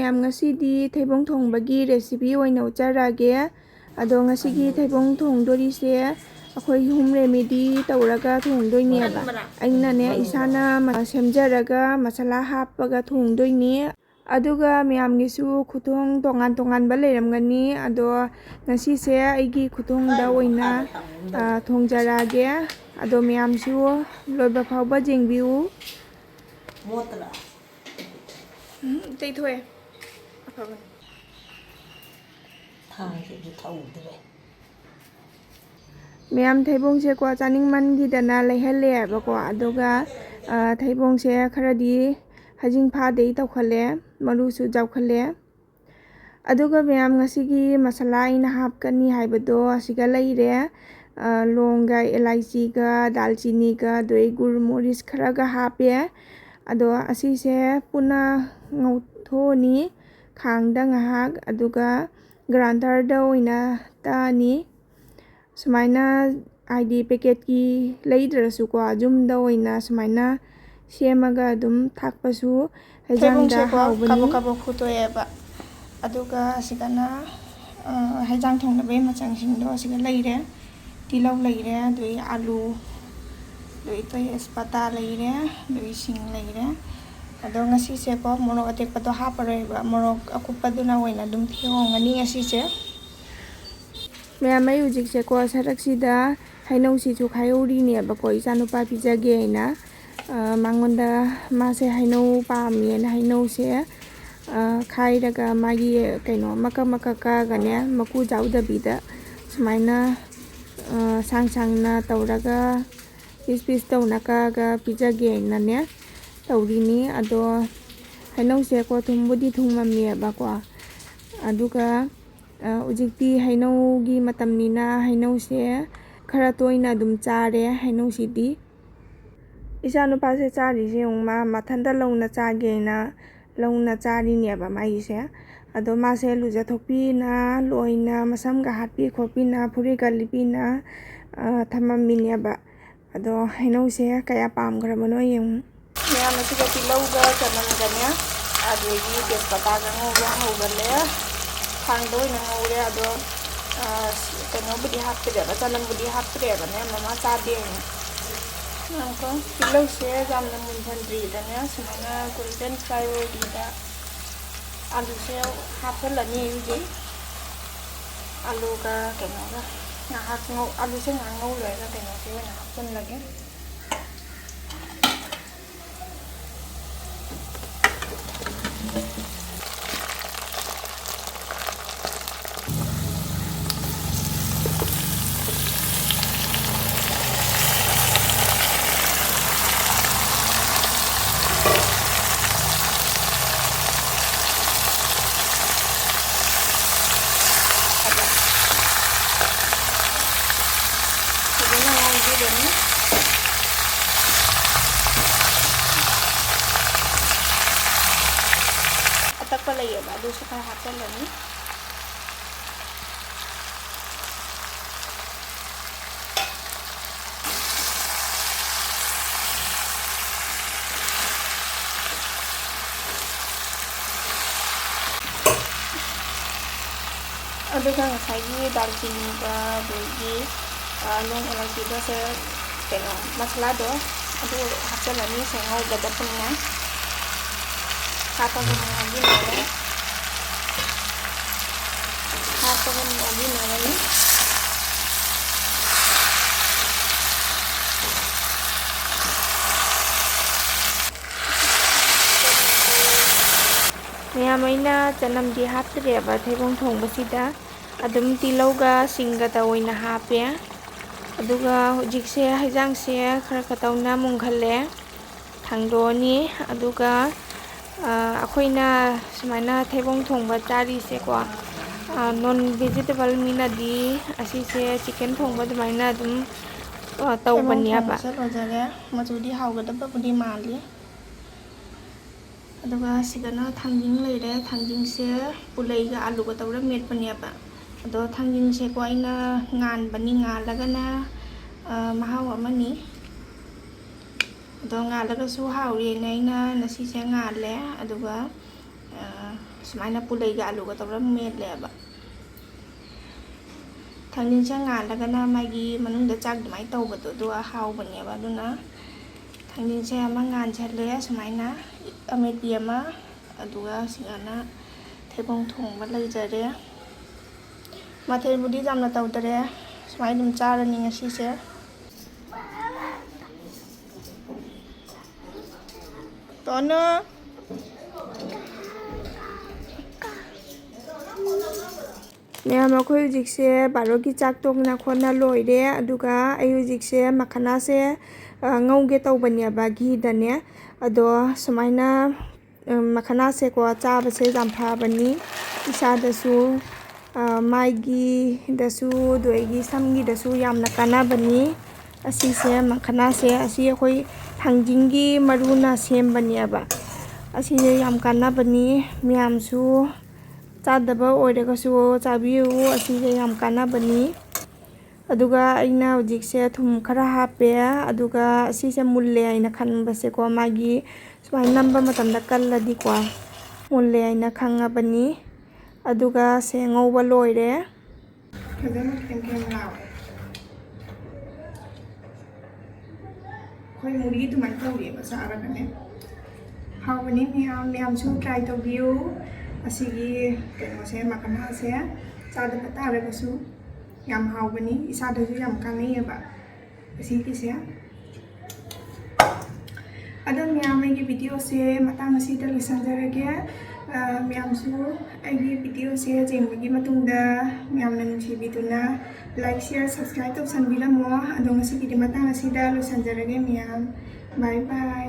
ꯃꯌꯥꯝ ꯉꯁꯤꯗꯤ ꯊꯩꯕꯣꯡ ꯊꯣꯡꯕꯒꯤ ꯔꯦꯁꯤꯄꯤ ꯑꯣꯏꯅ ꯎꯠꯆꯔꯛꯑꯒꯦ ꯑꯗꯣ ꯉꯁꯤꯒꯤ ꯊꯩꯕꯣꯡ ꯊꯣꯡꯗꯣꯔꯤꯁꯦ ꯑꯩꯈꯣꯏ ꯍꯣꯝ ꯔꯦꯃꯦꯗꯤ ꯇꯧꯔꯒ ꯊꯣꯡꯗꯣꯏꯅꯦꯕ ꯑꯩꯅꯅꯦ ꯏꯁꯥꯅ ꯁꯦꯝꯖꯔꯒ ꯃꯁꯥꯂꯥ ꯍꯥꯞꯄꯒ ꯊꯣꯡꯗꯣꯏꯅꯤ ꯑꯗꯨꯒ ꯃꯌꯥꯝꯒꯤꯁꯨ ꯈꯨꯊꯣꯡ ꯇꯣꯉꯥꯟ ꯇꯣꯉꯥꯟꯕ ꯂꯩꯔꯝꯒꯅꯤ ꯑꯗꯣ ꯉꯁꯤꯁꯦ ꯑꯩꯒꯤ ꯈꯨꯊꯣꯡꯗ ꯑꯣꯏꯅ ꯊꯣꯡꯖꯔꯛꯑꯒꯦ ꯑꯗꯣ ꯃꯌꯥꯝꯁꯨ ꯂꯣꯏꯕ ꯐꯥꯎꯕ ꯌꯦꯡꯕꯤꯌꯨ ꯇꯩꯊꯣꯛꯑꯦ ꯑꯐꯕꯅꯤ ꯊꯥꯡꯁꯤꯁꯨ ꯊꯧꯗ꯭ꯔꯦ ꯃꯌꯥꯝ ꯊꯩꯕꯣꯡꯁꯦꯀꯣ ꯆꯥꯅꯤꯡꯃꯟꯈꯤꯗꯅ ꯂꯩꯍꯜꯂꯦꯕꯀꯣ ꯑꯗꯨꯒ ꯊꯩꯕꯣꯡꯁꯦ ꯈꯔꯗꯤ ꯍꯩꯖꯤꯡ ꯐꯥꯗꯩ ꯇꯧꯈꯠꯂꯦ ꯃꯔꯨꯁꯨ ꯆꯥꯎꯈꯠꯂꯦ ꯑꯗꯨꯒ ꯃꯌꯥꯝ ꯉꯁꯤꯒꯤ ꯃꯁꯥꯂꯥ ꯑꯩꯅ ꯍꯥꯞꯀꯅꯤ ꯍꯥꯏꯕꯗꯣ ꯑꯁꯤꯒ ꯂꯩꯔꯦ ꯂꯣꯡꯒ ꯏꯂꯥꯏꯆꯤꯒ ꯗꯥꯜꯆꯤꯅꯤꯒ ꯑꯗꯩ ꯒꯨꯔꯃꯣꯔꯤꯁ ꯈꯔꯒ ꯍꯥꯞꯄꯦ ꯑꯗꯣ ꯑꯁꯤꯁꯦ ꯄꯨꯟꯅ ꯉꯧꯊꯣꯛꯑꯅꯤ ꯈꯥꯡꯗ ꯉꯥꯏꯍꯥꯛ ꯑꯗꯨꯒ ꯒ꯭ꯔꯥꯏꯟꯗꯔꯗ ꯑꯣꯏꯅ ꯇꯛꯑꯅꯤ ꯁꯨꯃꯥꯏꯅ ꯍꯥꯏꯗꯤ ꯄꯦꯀꯦꯠꯀꯤ ꯂꯩꯗ꯭ꯔꯁꯨꯀꯣ ꯌꯨꯝꯗ ꯑꯣꯏꯅ ꯁꯨꯃꯥꯏꯅ ꯁꯦꯝꯃꯒ ꯑꯗꯨꯝ ꯊꯥꯛꯄꯁꯨ ꯍꯩꯖꯥꯡꯗ ꯍꯥꯎꯕꯅꯤ ꯀꯕꯛ ꯀꯕꯛ ꯐꯨꯠꯇꯣꯛꯑꯦꯕ ꯑꯗꯨꯒ ꯑꯁꯤꯗꯅ ꯍꯩꯖꯥꯡ ꯊꯣꯡꯅꯕꯒꯤ ꯃꯆꯪꯁꯤꯡꯗꯣ ꯑꯁꯤꯒ ꯂꯩꯔꯦ ꯇꯤꯜꯍꯧ ꯂꯩꯔꯦ ꯑꯗꯨꯗꯒꯤ ꯑꯥꯂꯨ ꯑꯗꯨꯗꯒꯤ ꯇꯦꯖꯄꯇꯥ ꯂꯩꯔꯦ ꯑꯗꯨꯗꯒꯤ ꯁꯤꯡ ꯂꯩꯔꯦ ꯑꯗꯣ ꯉꯁꯤꯁꯦꯀꯣ ꯃꯣꯔꯣꯛ ꯑꯇꯦꯛꯄꯗꯣ ꯍꯥꯞꯄꯔꯣꯏꯕ ꯃꯣꯔꯣꯛ ꯑꯀꯨꯞꯄꯗꯨꯅ ꯑꯣꯏꯅ ꯑꯗꯨꯝ ꯊꯣꯡꯉꯅꯤ ꯉꯁꯤꯁꯦ ꯃꯌꯥꯝ ꯑꯩ ꯍꯧꯖꯤꯛꯁꯦꯀꯣ ꯁꯔꯛꯁꯤꯗ ꯍꯩꯅꯧꯁꯤꯁꯨ ꯈꯥꯏꯍꯧꯔꯤꯅꯦꯕꯀꯣ ꯏꯆꯥꯅꯨꯄꯥ ꯄꯤꯖꯒꯦ ꯍꯥꯏꯅ ꯃꯉꯣꯟꯗ ꯃꯥꯁꯦ ꯍꯩꯅꯧ ꯄꯥꯝꯃꯦꯅ ꯍꯩꯅꯧꯁꯦ ꯈꯥꯏꯔꯒ ꯃꯥꯒꯤ ꯀꯩꯅꯣ ꯃꯀꯛ ꯃꯀꯛ ꯀꯛꯑꯒꯅꯦ ꯃꯀꯨ ꯆꯥꯎꯗꯕꯤꯗ ꯁꯨꯃꯥꯏꯅ ꯁꯥꯡ ꯁꯥꯡꯅ ꯇꯧꯔꯒ ꯄꯤꯁ ꯄꯤꯁ ꯇꯧꯅ ꯀꯛꯑꯒ ꯄꯤꯖꯒꯦꯅꯅꯦ ꯇꯧꯔꯤꯅꯤ ꯑꯗꯣ ꯍꯩꯅꯧꯁꯦꯀꯣ ꯊꯨꯝꯕꯨꯗꯤ ꯊꯨꯝꯃꯝꯃꯦꯕꯀꯣ ꯑꯗꯨꯒ ꯍꯧꯖꯤꯛꯇꯤ ꯍꯩꯅꯧꯒꯤ ꯃꯇꯝꯅꯤꯅ ꯍꯩꯅꯧꯁꯦ ꯈꯔ ꯇꯣꯏꯅ ꯑꯗꯨꯝ ꯆꯥꯔꯦ ꯍꯩꯅꯧꯁꯤꯗꯤ ꯏꯆꯥꯅꯨꯄꯥꯁꯦ ꯆꯥꯔꯤꯁꯦ ꯃꯥ ꯃꯊꯟꯇ ꯂꯧꯅ ꯆꯥꯒꯦꯅ ꯂꯧꯅ ꯆꯥꯔꯤꯅꯦꯕ ꯃꯥꯒꯤꯁꯦ ꯑꯗꯣ ꯃꯥꯁꯦ ꯂꯨꯖꯊꯣꯛꯄꯤꯅ ꯂꯣꯏꯅ ꯃꯁꯝꯒ ꯍꯥꯠꯄꯤ ꯈꯣꯠꯄꯤꯅ ꯐꯨꯔꯤꯠꯀ ꯂꯤꯠꯄꯤꯅ ꯊꯝꯃꯝꯃꯤꯅꯦꯕ ꯑꯗꯣ ꯍꯩꯅꯧꯁꯦ ꯀꯌా ꯄꯥꯝꯈ꯭ꯔꯕꯅꯣ ꯌꯦꯡꯉꯨ ꯃꯌꯥꯝ ꯑꯁꯤꯒ ꯇꯤꯜꯍꯧꯒ ꯆꯅꯝꯒꯅꯦ ꯑꯗꯒꯤ ꯇꯦꯖꯄꯇꯥꯒ ꯉꯧꯕ ꯍꯧꯒꯠꯂꯦ ꯈꯥꯡꯗ ꯑꯣꯏꯅ ꯉꯧꯔꯦ ꯑꯗꯣ ꯀꯩꯅꯣꯕꯨꯗꯤ ꯍꯥꯞꯇ꯭ꯔꯦꯕ ꯆꯅꯝꯕꯨꯗꯤ ꯍꯥꯞꯇ꯭ꯔꯦꯕꯅꯦ ꯃꯃꯥ ꯆꯥꯗꯦꯅ ꯇꯤꯜꯍꯧꯁꯦ ꯌꯥꯝꯅ ꯃꯨꯟꯍꯟꯗ꯭ꯔꯤꯗꯅꯦ ꯁꯨꯃꯥꯏꯅ ꯒꯣꯜꯗꯟ ꯐ꯭ꯔꯥꯏ ꯑꯣꯏꯔꯤꯗ ꯑꯂꯨꯁꯦ ꯍꯥꯞꯆꯤꯜꯂꯅꯤ ꯍꯧꯖꯤꯛ ꯑꯂꯨꯒ ꯀꯩꯅꯣꯒ ꯉꯥꯏꯍꯥꯛ ꯑꯂꯨꯁꯦ ꯉꯥꯏꯍꯥꯛ ꯉꯧꯔꯒ ꯀꯩꯅꯣꯁꯦ ꯑꯣꯏꯅ ꯍꯥꯞꯆꯤꯜꯂꯒꯦ ꯑꯇꯛꯄ ꯂꯩꯌꯦꯕ ꯑꯗꯨꯁꯨ ꯈꯔ ꯍꯥꯞꯆꯤꯜꯂꯅꯤ ꯑꯗꯨꯒ ꯉꯁꯥꯏꯒꯤ ꯗꯥꯜꯆꯤꯅꯤꯒ ꯑꯗꯒꯤ ꯂꯣꯡ ꯏꯂꯥꯏꯆꯤꯒꯁꯦ ꯀꯩꯅꯣ ꯃꯁꯥꯂꯥꯗꯣ ꯑꯗꯨ ꯍꯥꯞꯆꯤꯜꯂꯅꯤ ꯉꯧꯕꯗ ꯄꯨꯟꯅ ꯍꯥꯞꯄꯒ ꯉꯧꯕꯤꯅꯔꯦ ꯃꯌꯥꯝ ꯑꯩꯅ ꯆꯅꯝꯗꯤ ꯍꯥꯞꯇ꯭ꯔꯦꯕ ꯊꯩꯕꯣꯡ ꯊꯣꯡꯕꯁꯤꯗ ꯑꯗꯨꯝ ꯇꯤꯜꯍꯧꯒ ꯁꯤꯡꯒꯗ ꯑꯣꯏꯅ ꯍꯥꯞꯄꯦ ꯑꯗꯨꯒ ꯍꯧꯖꯤꯛꯁꯦ ꯍꯩꯖꯥꯡꯁꯦ ꯈꯔ ꯈꯇꯧꯅ ꯃꯨꯟꯈꯠꯂꯦ ꯊꯥꯡꯗꯣꯛꯑꯅꯤ ꯑꯗꯨꯒ ꯑꯩꯈꯣꯏꯅ ꯁꯨꯃꯥꯏꯅ ꯊꯩꯕꯣꯡ ꯊꯣꯡꯕ ꯆꯥꯔꯤꯁꯦꯀꯣ ꯅꯣꯟ ꯚꯦꯖꯤꯇꯦꯕꯜ ꯃꯤꯅꯗꯤ ꯑꯁꯤꯁꯦ ꯆꯤꯛꯀꯟ ꯊꯣꯡꯕ ꯑꯗꯨꯃꯥꯏꯅ ꯑꯗꯨꯝ ꯇꯧꯕꯅꯦꯕ ꯂꯣꯏꯖꯔꯦ ꯃꯆꯨꯗꯤ ꯍꯥꯎꯒꯗꯕꯕꯨꯗꯤ ꯃꯥꯜꯂꯤ ꯑꯗꯨꯒ ꯁꯤꯗꯅ ꯊꯥꯡꯖꯤꯡ ꯂꯩꯔꯦ ꯊꯥꯡꯖꯤꯡꯁꯦ ꯄꯨꯂꯩꯒ ꯑꯥꯂꯨꯒ ꯇꯧꯔ ꯃꯦꯠꯄꯅꯦꯕ ꯑꯗꯣ ꯊꯥꯡꯖꯤꯡꯁꯦꯀꯣ ꯑꯩꯅ ꯉꯥꯟꯕꯅꯤ ꯉꯥꯜꯂꯒꯅ ꯃꯍꯥꯎ ꯑꯃꯅꯤ ꯑꯗꯣ ꯉꯥꯜꯂꯒꯁꯨ ꯍꯥꯎꯔꯦꯅ ꯑꯩꯅ ꯉꯁꯤꯁꯦ ꯉꯥꯜꯂꯦ ꯑꯗꯨꯒ sumaina pulaiga aluga tawra metleba thangding cha ngalagana magi manungda chak dumai tawbado do hawbaneba aduna thangding cha ama ngan chale sumaina ameti ama aduga singana thaibong thongba leijare mathai budi jamna tawdare sumai dum charani ngasi se tono ma'am अखोई हुजिकसे बारोगी चाक तोंगना खोना लोइरे अदुगा आई हुजिकसे मखना से ngौगे तौबनियाबा घीदने अदो सुमाइना मखना से को चाबसे जामफाबनी इसादसु माइगी दसु दोइगी समगी दसु यामना कानाबनी असीसे मखना से असी अखोई थांजिंगी मरुना सेमबनियाबा असीसे याम कानाबनी म्यामसु चादबा ओइरगसु चाबियु असीसे याम कानाबनी अदुगा आइना हुजिकसे थुम खरा हापे अदुगा असीसे मुल्ले आइना खनबसे को मागी सुमाइ नंबा मतमदा कल्लदि को मुल्ले आइना खंगाबनी अदुगा से ngौबा लोइरे फजन केम केम लाव खोइ मुरी तुमाइ तौरि बसा आरगने हावबनी म्यामसु ट्राई तौबियु असीगी कैनोसे मखना से चादबा तारगसु याम हावबनी इसादसु याम कानैयबा असीगिसे अदम म्याम आइगी वीडियो से मतंग असीदा लोइसनजरगे म्यामसु आइगी वीडियो से जेंबगी मतुंगदा म्यामना नुंसिबिदुना लाइक शेयर सब्सक्राइब तौसनबिलमो अदो ngasiगी मतंग असीदा लोइसनजरगे म्याम बाय बाय